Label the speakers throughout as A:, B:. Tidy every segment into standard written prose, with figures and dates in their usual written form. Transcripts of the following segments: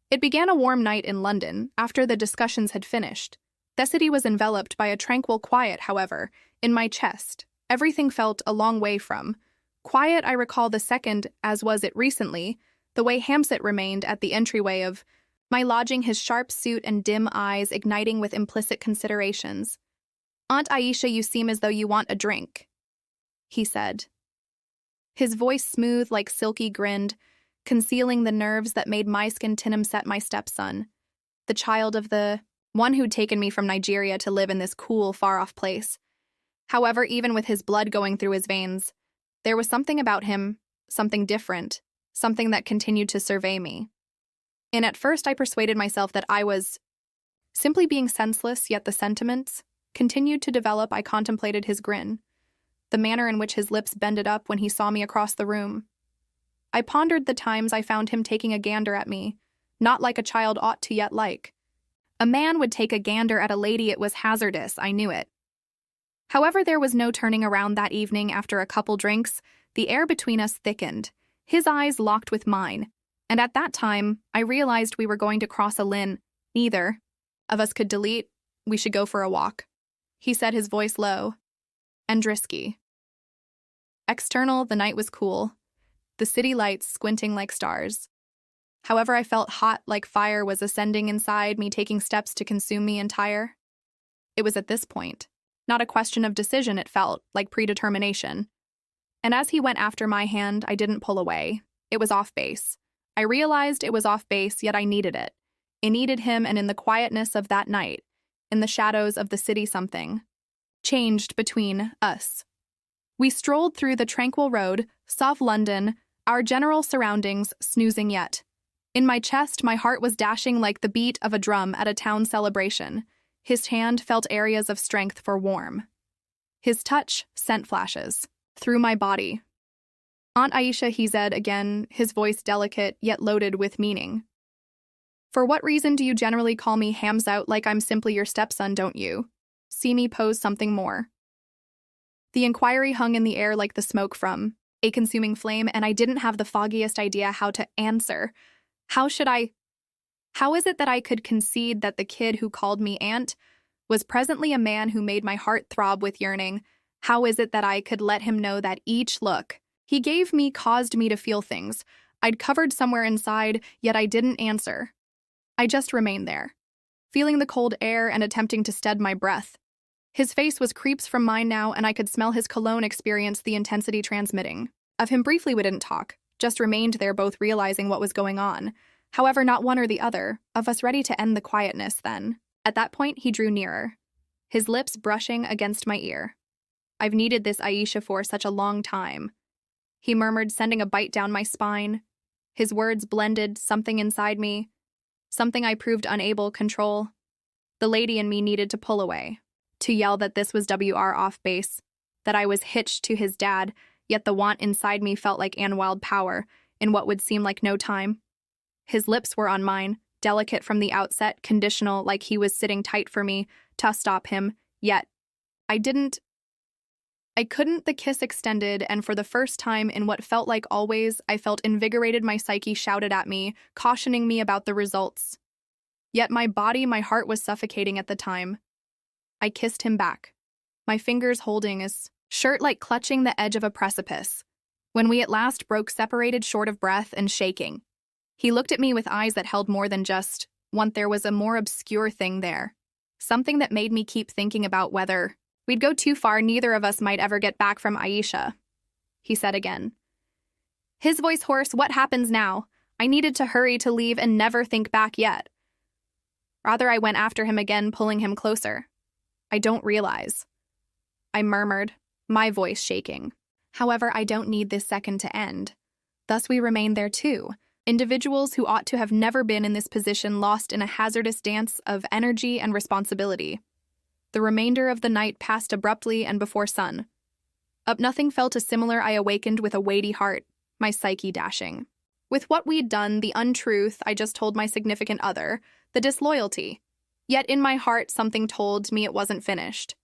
A: It began a warm night in London after the discussions had finished. The city was enveloped by a tranquil quiet, however, in my chest. Everything felt a long way from quiet. I recall the second, as was it recently, the way Hamset remained at the entryway of my lodging, his sharp suit and dim eyes igniting with implicit considerations. "Aunt Aisha, you seem as though you want a drink," he said. His voice smooth like silky grinned, concealing the nerves that made my skin Hamset, my stepson, the child of the one who'd taken me from Nigeria to live in this cool, far-off place. However, even with his blood going through his veins, there was something about him, something different, something that continued to survey me. And at first I persuaded myself that I was simply being senseless, yet the sentiments continued to develop. I contemplated his grin, the manner in which his lips bended up when he saw me across the room. I pondered the times I found him taking a gander at me, not like a child ought to, yet like a man would take a gander at a lady. It was hazardous, I knew it. However, there was no turning around that evening. After a couple drinks, the air between us thickened. His eyes locked with mine, and at that time, I realized we were going to cross a line neither of us could delete. "We should go for a walk," he said, his voice low and risky. External, the night was cool, the city lights squinting like stars. However, I felt hot, like fire was ascending inside me, taking steps to consume me entire. It was at this point, not a question of decision, it felt like predetermination. And as he went after my hand, I didn't pull away. It was off base. I realized it was off base, yet I needed it. It needed him, and in the quietness of that night, in the shadows of the city, something changed between us. We strolled through the tranquil road, soft London, our general surroundings snoozing yet. In my chest, my heart was dashing like the beat of a drum at a town celebration. His hand felt areas of strength for warm. His touch sent flashes through my body. "Aunt Aisha," he said again, his voice delicate yet loaded with meaning. "For what reason do you generally call me Hamset, like I'm simply your stepson, don't you? See me pose something more?" The inquiry hung in the air like the smoke from a consuming flame, and I didn't have the foggiest idea how to answer. How is it that I could concede that the kid who called me aunt was presently a man who made my heart throb with yearning? How is it that I could let him know that each look he gave me caused me to feel things I'd covered somewhere inside, yet I didn't answer. I just remained there, feeling the cold air and attempting to steady my breath. His face was creeps from mine now, and I could smell his cologne, experience the intensity transmitting. Of him briefly we didn't talk, just remained there, both realizing what was going on. However, not one or the other of us ready to end the quietness then. At that point, he drew nearer, his lips brushing against my ear. "I've needed this, Aisha, for such a long time," he murmured, sending a bite down my spine. His words blended something inside me, something I proved unable to control. The lady in me needed to pull away, to yell that this was WR off base, that I was hitched to his dad, yet the want inside me felt like an wild power in what would seem like no time. His lips were on mine, delicate from the outset, conditional, like he was sitting tight for me to stop him, yet I couldn't. The kiss extended, and for the first time in what felt like always, I felt invigorated. My psyche shouted at me, cautioning me about the results. Yet my body, my heart was suffocating at the time. I kissed him back, my fingers holding his shirt like clutching the edge of a precipice. When we at last broke, separated, short of breath and shaking, he looked at me with eyes that held more than just one. There was a more obscure thing there, something that made me keep thinking about whether we'd go too far. "Neither of us might ever get back from Aisha," he said again, his voice hoarse. "What happens now? I needed to hurry to leave and never think back yet." Rather, I went after him again, pulling him closer. "I don't realize," I murmured, my voice shaking. "However, I don't need this second to end." Thus we remained there too, individuals who ought to have never been in this position, lost in a hazardous dance of energy and responsibility. The remainder of the night passed abruptly, and before sun up nothing felt a similar. I awakened with a weighty heart, my psyche dashing with what we'd done, the untruth I just told my significant other, the disloyalty. Yet in my heart something told me it wasn't finished.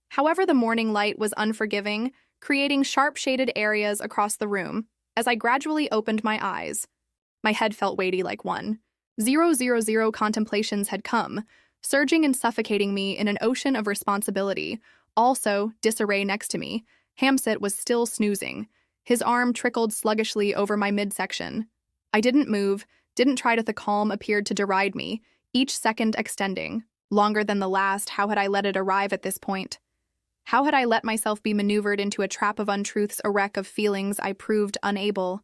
A: However, the morning light was unforgiving, creating sharp-shaded areas across the room. As I gradually opened my eyes, my head felt weighty like one 000 contemplations had come, surging and suffocating me in an ocean of responsibility. Also, disarray next to me. Hamset was still snoozing. His arm trickled sluggishly over my midsection. I didn't move, didn't try to. The calm appeared to deride me, each second extending. Longer than the last, how had I let it arrive at this point? How had I let myself be maneuvered into a trap of untruths, a wreck of feelings I proved unable?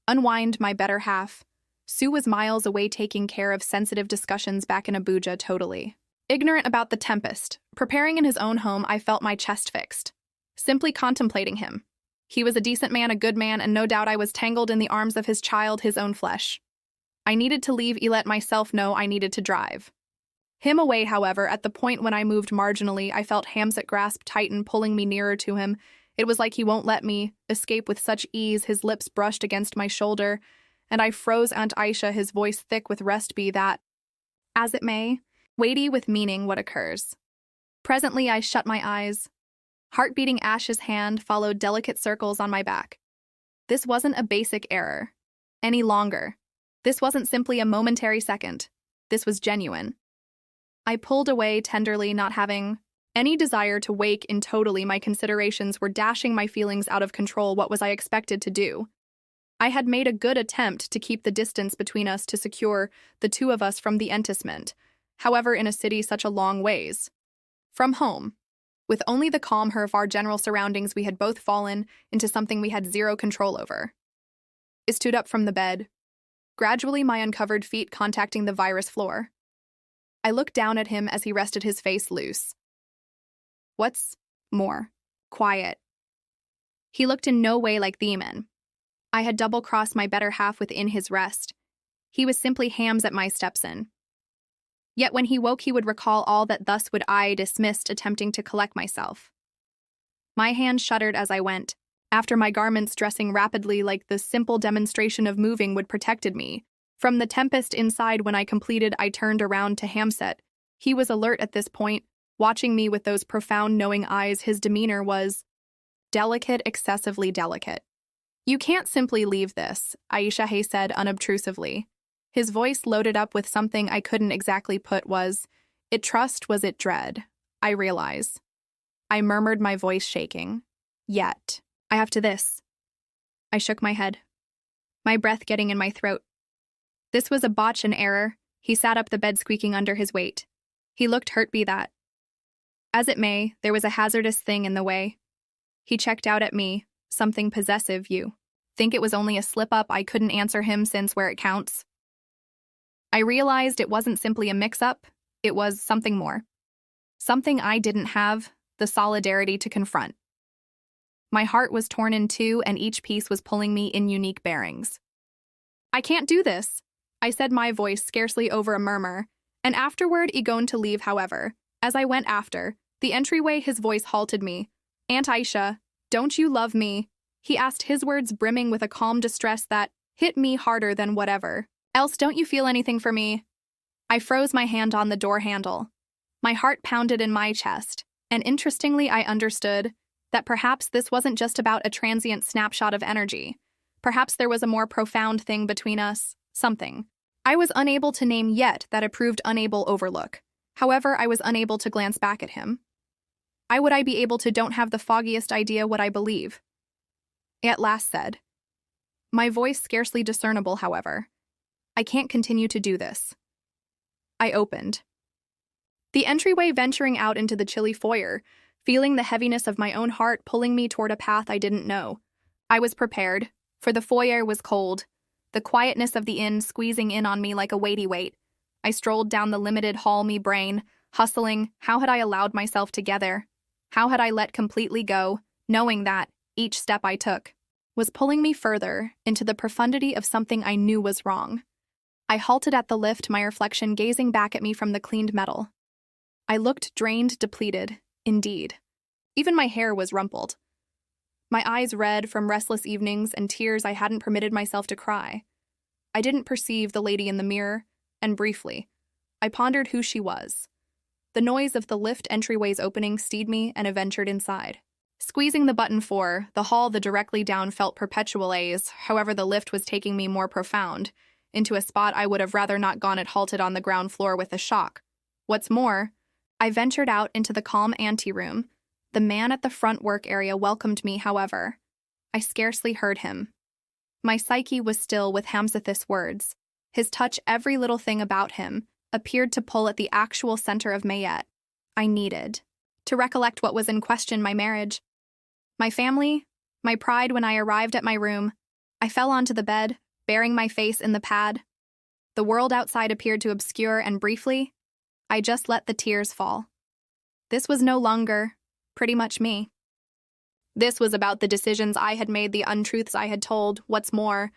A: Unwind my better half. Sue was miles away taking care of sensitive discussions back in Abuja totally. Ignorant about the tempest, preparing in his own home, I felt my chest fixed. Simply contemplating him. He was a decent man, a good man, and no doubt I was tangled in the arms of his child, his own flesh. I needed to leave, let myself know I needed to drive him away. However, at the point when I moved marginally, I felt Hamset grasp tighten, pulling me nearer to him. It was like he won't let me escape with such ease. His lips brushed against my shoulder, and I froze. Aunt Aisha, his voice thick with rest, be that as it may, weighty with meaning what occurs. Presently I shut my eyes. Heart-beating. Ash's hand followed delicate circles on my back. This wasn't a basic error any longer. This wasn't simply a momentary second. This was genuine. I pulled away tenderly, not having any desire to wake in totally. My considerations were dashing my feelings out of control. What was I expected to do? I had made a good attempt to keep the distance between us to secure the two of us from the enticement. However, in a city such a long ways from home, with only the calm of our general surroundings, we had both fallen into something we had zero control over. I stood up from the bed, gradually my uncovered feet contacting the virus floor. I looked down at him as he rested his face loose. What's more? Quiet. He looked in no way like the man. I had double-crossed my better half within his rest. He was simply Hamset, my stepson. Yet when he woke, he would recall all that. Thus would I dismissed, attempting to collect myself. My hand shuddered as I went. After my garments dressing rapidly, like the simple demonstration of moving would protected me from the tempest inside. When I completed, I turned around to Hamset. He was alert at this point, watching me with those profound, knowing eyes. His demeanor was delicate, excessively delicate. You can't simply leave this, Aisha said unobtrusively. His voice loaded up with something I couldn't exactly put. Was it trust? Was it dread? I realize. I murmured, my voice shaking. Yet, I have to this. I shook my head, my breath getting in my throat. This was a botch, an error. He sat up the bed, squeaking under his weight. He looked hurt, be that as it may, there was a hazardous thing in the way. He checked out at me, something possessive. You think it was only a slip-up? I couldn't answer him, since where it counts. I realized it wasn't simply a mix-up, it was something more. Something I didn't have the solidarity to confront. My heart was torn in two, and each piece was pulling me in unique bearings. I can't do this, I said, my voice scarcely over a murmur, and afterward eager to leave. However, as I went after the entryway, his voice halted me. Aunt Aisha, don't you love me? He asked, his words brimming with a calm distress that hit me harder than whatever else. Don't you feel anything for me? I froze, my hand on the door handle. My heart pounded in my chest, and interestingly I understood that perhaps this wasn't just about a transient snapshot of energy. Perhaps there was a more profound thing between us, something I was unable to name yet that I proved unable overlook. However, I was unable to glance back at him. Would I be able to? Don't have the foggiest idea what I believe. At last said, my voice scarcely discernible. However, I can't continue to do this. I opened the entryway, venturing out into the chilly foyer, feeling the heaviness of my own heart pulling me toward a path I didn't know. I was prepared, for the foyer was cold, the quietness of the inn squeezing in on me like a weighty weight. I strolled down the limited hall, me brain hustling. How had I allowed myself to get there? How had I let completely go, knowing that each step I took was pulling me further into the profundity of something I knew was wrong? I halted at the lift, my reflection gazing back at me from the cleaned metal. I looked drained, depleted, indeed. Even my hair was rumpled. My eyes red from restless evenings and tears I hadn't permitted myself to cry. I didn't perceive the lady in the mirror, and briefly, I pondered who she was. The noise of the lift entryway's opening steadied me, and I ventured inside. Squeezing the button for the hall, the directly down felt perpetual A's. However, the lift was taking me more profound into a spot I would have rather not gone. It halted on the ground floor with a shock. What's more, I ventured out into the calm anteroom. The man at the front work area welcomed me, however. I scarcely heard him. My psyche was still with Hamset's words. His touch, every little thing about him, appeared to pull at the actual center of Mayet. I needed to recollect what was in question: my marriage, my family, my pride. When I arrived at my room, I fell onto the bed, burying my face in the pad. The world outside appeared to obscure, and briefly, I just let the tears fall. This was no longer pretty much me. This was about the decisions I had made, the untruths I had told. What's more,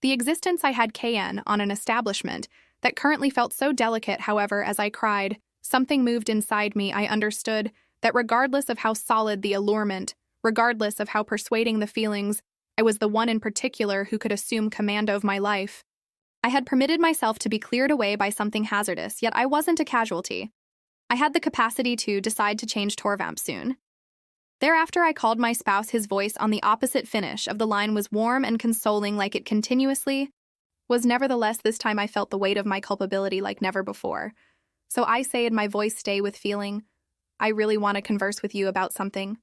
A: the existence I had KN on an establishment that currently felt so delicate. However, as I cried, something moved inside me. I understood that regardless of how solid the allurement, regardless of how persuading the feelings, I was the one in particular who could assume command of my life. I had permitted myself to be cleared away by something hazardous, yet I wasn't a casualty. I had the capacity to decide to change Torvamp soon. Thereafter, I called my spouse. His voice on the opposite finish of the line was warm and consoling, like it continuously was. Nevertheless, this time I felt the weight of my culpability like never before. So I said, my voice stay with feeling, I really want to converse with you about something.